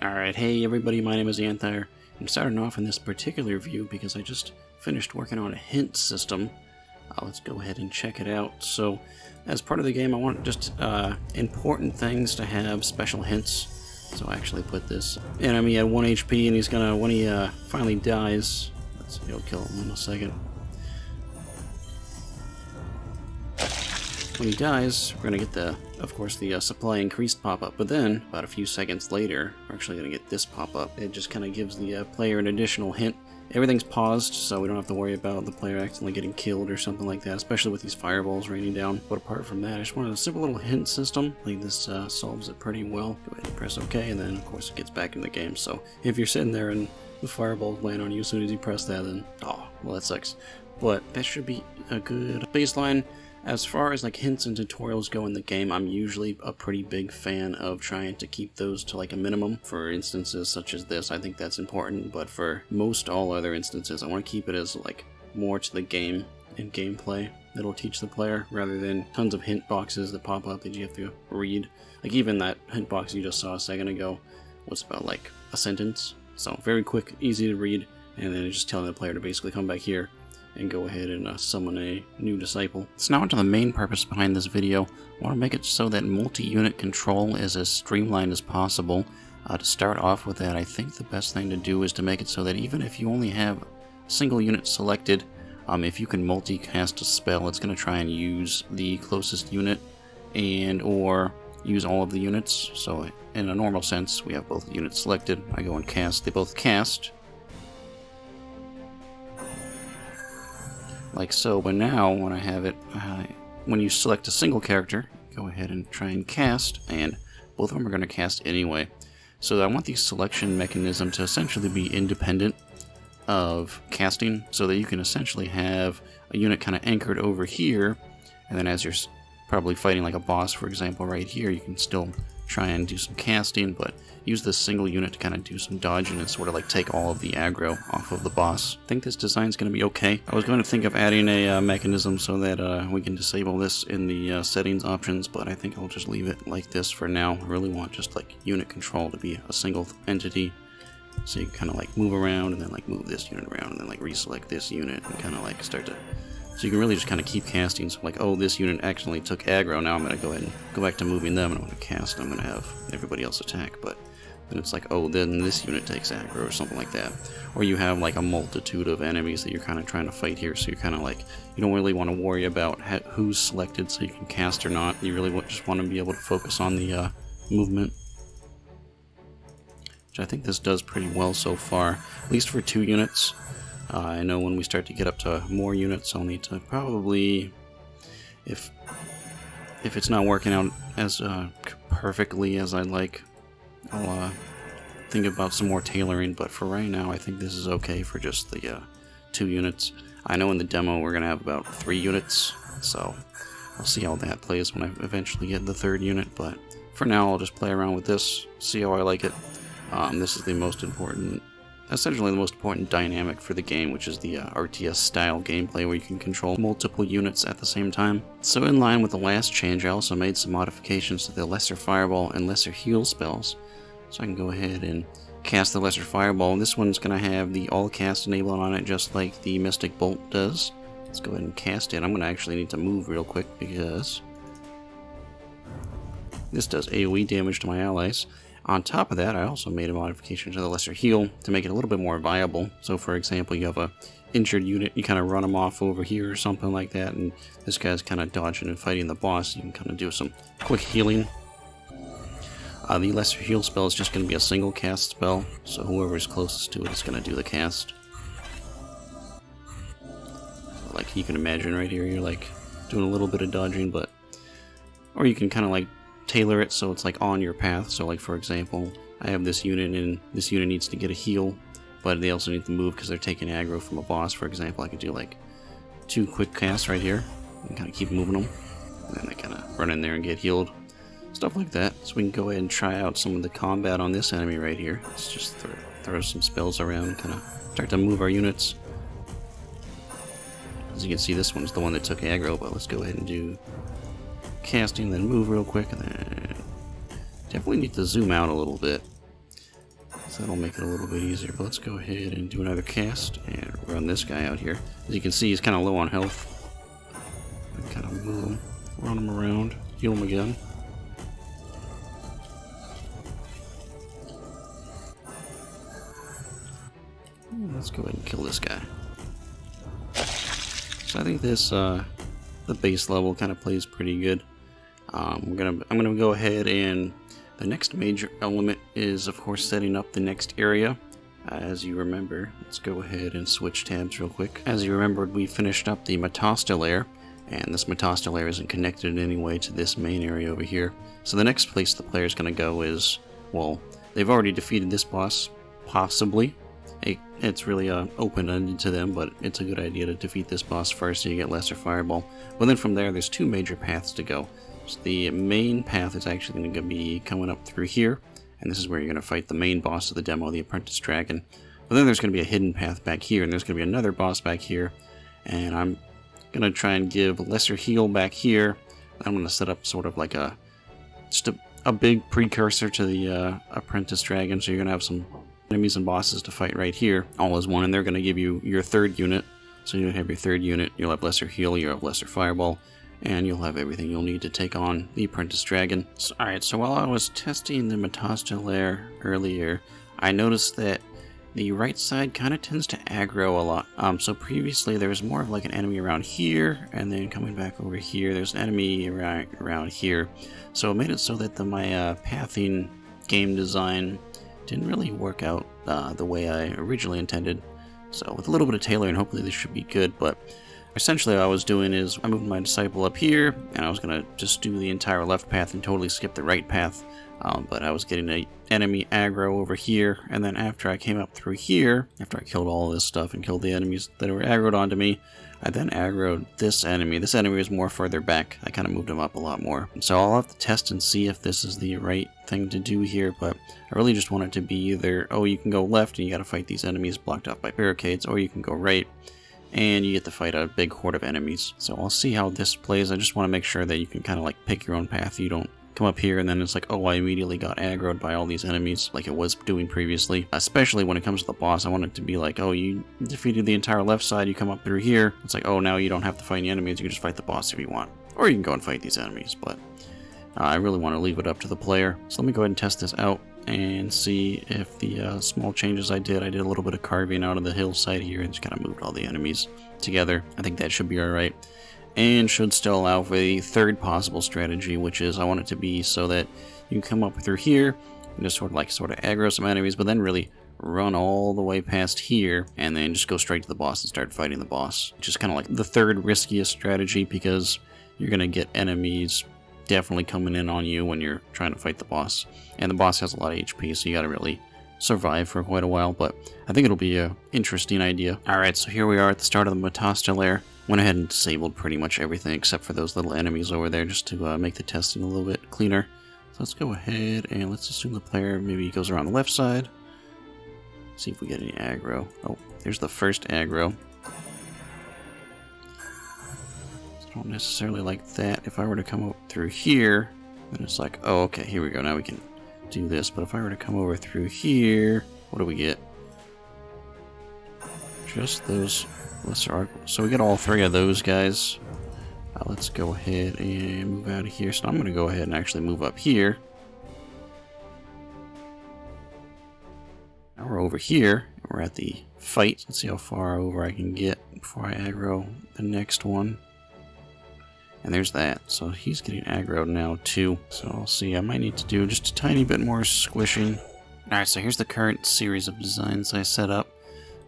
Alright, hey everybody, my name is Yyanthire. I'm starting off in this particular view because I just finished working on a hint system. Let's go ahead and check it out. So, as part of the game, I want just important things to have special hints. So I actually put this enemy at 1 HP, and he's gonna, when he finally dies, let's see, I'll kill him in a second. When he dies, we're gonna get the, of course, the supply increased pop-up, but then, about a few seconds later, we're actually gonna get this pop-up. It just kind of gives the player an additional hint. Everything's paused, so we don't have to worry about the player accidentally getting killed or something like that, especially with these fireballs raining down. But apart from that, I just wanted a simple little hint system. I think this solves it pretty well. Go ahead and press OK, and then, of course, it gets back in the game. So if you're sitting there and the fireballs land on you as soon as you press that, then, oh, well, that sucks. But that should be a good baseline. As far as like hints and tutorials go in the game, I'm usually a pretty big fan of trying to keep those to like a minimum. For instances such as this, I think that's important, but for most all other instances, I want to keep it as like more to the game and gameplay that'll teach the player, rather than tons of hint boxes that pop up that you have to read. Like even that hint box you just saw a second ago was about like a sentence. So very quick, easy to read, and then it's just telling the player to basically come back here and go ahead and summon a new disciple. So now onto the main purpose behind this video. I want to make it so that multi-unit control is as streamlined as possible. To start off with that, I think the best thing to do is to make it so that even if you only have a single unit selected, if you can multicast a spell, it's going to try and use the closest unit and or use all of the units. So in a normal sense, we have both units selected. I go and cast. They both cast, like so. But now when I have it, when you select a single character, go ahead and try and cast, and both of them are going to cast anyway. So I want the selection mechanism to essentially be independent of casting, so that you can essentially have a unit kind of anchored over here, and then as you're probably fighting like a boss, for example, right here, you can still try and do some casting, but use this single unit to kind of do some dodging and sort of like take all of the aggro off of the boss. I think this design is going to be okay. I was going to think of adding a mechanism so that we can disable this in the settings options, but I think I'll just leave it like this for now. I really want just like unit control to be a single entity, so you can kind of like move around and then like move this unit around and then like reselect this unit and kind of like start to, so you can really just kind of keep casting. So like, oh, this unit actually took aggro, now I'm going to go ahead and go back to moving them, and I'm going to cast, I'm going to have everybody else attack. But then it's like, oh, then this unit takes aggro or something like that. Or you have like a multitude of enemies that you're kind of trying to fight here, so you're kind of like, you don't really want to worry about who's selected so you can cast or not. You really just want to be able to focus on the movement, which I think this does pretty well so far, at least for 2 units. I know when we start to get up to more units, I'll need to probably, if it's not working out as perfectly as I'd like, I'll think about some more tailoring, but for right now I think this is okay for just the 2 units. I know in the demo we're going to have about 3 units, so I'll see how that plays when I eventually get the 3rd unit, but for now I'll just play around with this, see how I like it. This is the most important, essentially the most important dynamic for the game, which is the RTS style gameplay where you can control multiple units at the same time. So in line with the last change, I also made some modifications to the Lesser Fireball and Lesser Heal spells. So I can go ahead and cast the Lesser Fireball. This one's going to have the all cast enabled on it, just like the Mystic Bolt does. Let's go ahead and cast it. I'm going to actually need to move real quick because this does AoE damage to my allies. On top of that, I also made a modification to the Lesser Heal to make it a little bit more viable. So for example, you have a injured unit, you kind of run them off over here or something like that, and this guy's kind of dodging and fighting the boss. You can kind of do some quick healing. The Lesser Heal spell is just going to be a single cast spell, so whoever is closest to it is going to do the cast. So like you can imagine right here, you're like doing a little bit of dodging, but, or you can kind of like tailor it so it's like on your path. So like for example, I have this unit and this unit needs to get a heal, but they also need to move because they're taking aggro from a boss, for example. I could do like 2 quick casts right here and kind of keep moving them, and then they kind of run in there and get healed, stuff like that. So we can go ahead and try out some of the combat on this enemy right here. Let's just throw some spells around and kind of start to move our units. As you can see, this one's the one that took aggro, but let's go ahead and do casting, then move real quick, and then definitely need to zoom out a little bit. So that'll make it a little bit easier. But let's go ahead and do another cast and run this guy out here. As you can see, he's kind of low on health. Kind of move him, run him around, heal him again. Let's go ahead and kill this guy. So I think this the base level kind of plays pretty good. I'm gonna go ahead, and the next major element is of course setting up the next area. As you remember, let's go ahead and switch tabs real quick. As you remembered, we finished up the Metasta lair, and this Metasta lair isn't connected in any way to this main area over here. So the next place the player's gonna go is, well, they've already defeated this boss, possibly. It's really open-ended to them, but it's a good idea to defeat this boss first so you get lesser fireball. But then from there, there's two major paths to go. So the main path is actually going to be coming up through here, and this is where you're going to fight the main boss of the demo, the Apprentice Dragon. But then there's going to be a hidden path back here, and there's going to be another boss back here, and I'm going to try and give lesser heal back here. I'm going to set up sort of like just a big precursor to the Apprentice Dragon, so you're going to have some enemies and bosses to fight right here, all as one, and they're going to give you your third unit. So you have your third unit, you'll have lesser heal, you'll have lesser fireball, and you'll have everything you'll need to take on the Apprentice Dragon. Alright, so while I was testing the Metasta lair earlier, I noticed that the right side kind of tends to aggro a lot. So previously there was more of like an enemy around here, and then coming back over here, there's an enemy around here. So it made it so that my pathing game design didn't really work out the way I originally intended. So with a little bit of tailoring, hopefully this should be good. But essentially what I was doing is I moved my disciple up here, and I was going to just do the entire left path and totally skip the right path. But I was getting an enemy aggro over here, and then after I came up through here, after I killed all this stuff and killed the enemies that were aggroed onto me, I then aggroed this enemy. This enemy was more further back. I kind of moved him up a lot more. So I'll have to test and see if this is the right thing to do here, but I really just want it to be either, oh, you can go left and you gotta fight these enemies blocked off by barricades, or you can go right and you get to fight a big horde of enemies. So I'll see how this plays. I just want to make sure that you can kind of like pick your own path. You don't come up here and then it's like, oh, I immediately got aggroed by all these enemies like it was doing previously. Especially when it comes to the boss, I want it to be like, oh, you defeated the entire left side, you come up through here. It's like, oh, now you don't have to fight any enemies, you can just fight the boss if you want. Or you can go and fight these enemies, but I really want to leave it up to the player. So let me go ahead and test this out and see if the small changes I did a little bit of carving out of the hillside here and just kind of moved all the enemies together. I think that should be alright. And should still allow for the third possible strategy, which is I want it to be so that you can come up through here and just sort of aggro some enemies, but then really run all the way past here and then just go straight to the boss and start fighting the boss. Which is kind of like the third riskiest strategy, because you're going to get enemies definitely coming in on you when you're trying to fight the boss. And the boss has a lot of HP, so you got to really survive for quite a while, but I think it'll be an interesting idea. Alright, so here we are at the start of the Metasta lair. Went ahead and disabled pretty much everything except for those little enemies over there just to make the testing a little bit cleaner. So let's go ahead and let's assume the player maybe goes around the left side. See if we get any aggro. Oh, there's the first aggro. So I don't necessarily like that. If I were to come up through here, then it's like, oh, okay, here we go. Now we can do this. But if I were to come over through here, what do we get? Just those lesser arc. So we get all three of those guys. Let's go ahead and move out of here. So I'm going to go ahead and actually move up here. Now we're over here. We're at the fight. Let's see how far over I can get before I aggro the next one. And there's that. So he's getting aggroed now too. So I'll see. I might need to do just a tiny bit more squishing. Alright, so here's the current series of designs I set up.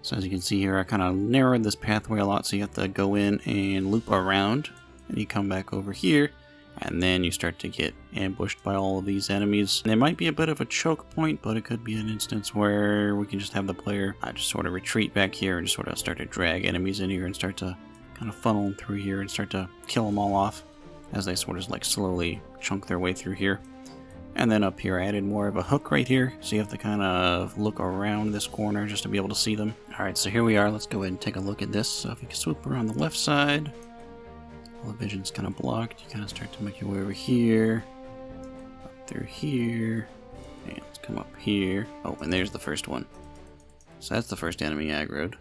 So as you can see here, I kind of narrowed this pathway a lot, so you have to go in and loop around, and you come back over here, and then you start to get ambushed by all of these enemies. And it might be a bit of a choke point, but it could be an instance where we can just have the player just sort of retreat back here and just sort of start to drag enemies in here and start to kind of funnel them through here and start to kill them all off as they sort of like slowly chunk their way through here. And then up here I added more of a hook right here, so you have to kind of look around this corner just to be able to see them. Alright, so here we are. Let's go ahead and take a look at this. So if you can swoop around the left side, all the vision's kind of blocked. You kind of start to make your way over here, up through here, Okay, let's come up here. Oh, and there's the first one. So that's the first enemy aggroed.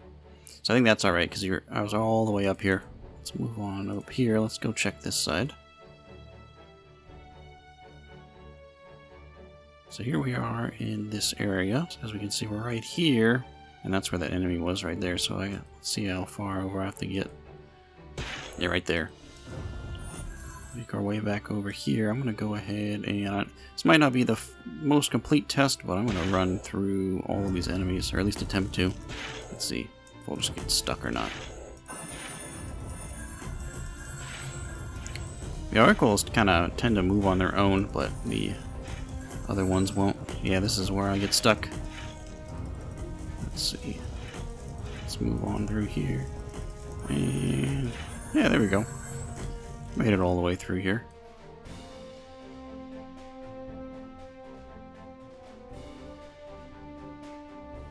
So I think that's alright, because I was all the way up here. Let's move on up here. Let's go check this side. So here we are in this area. So as we can see, we're right here. And that's where that enemy was right there. So let's see how far over I have to get. Yeah, right there. Make our way back over here. I'm going to go ahead and... this might not be the most complete test, but I'm going to run through all of these enemies, or at least attempt to. Let's see if we'll just get stuck or not. The oracles kind of tend to move on their own, but the other ones won't. Yeah, this is where I get stuck. Let's see. Let's move on through here. And... yeah, there we go. Made it all the way through here.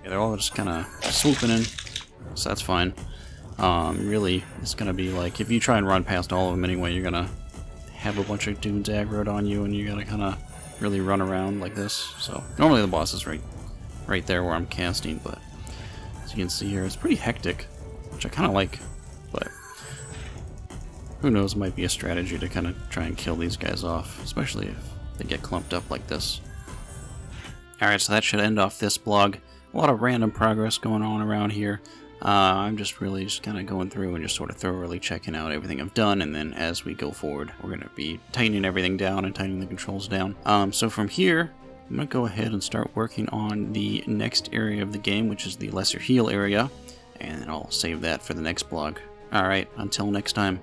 Yeah, they're all just kind of swooping in, so that's fine. Really, it's going to be like, if you try and run past all of them anyway, you're going to have a bunch of dudes aggroed on you, and you got to kind of really run around like this. So, normally the boss is right there where I'm casting, but as you can see here, it's pretty hectic, which I kind of like, but who knows, it might be a strategy to kind of try and kill these guys off, especially if they get clumped up like this. Alright, so that should end off this blog. A lot of random progress going on around here. I'm just kind of going through and just sort of thoroughly checking out everything I've done, and then as we go forward, we're going to be tightening everything down and tightening the controls down. So from here, I'm going to go ahead and start working on the next area of the game, which is the Lesser Heal area, and I'll save that for the next blog. Alright, until next time.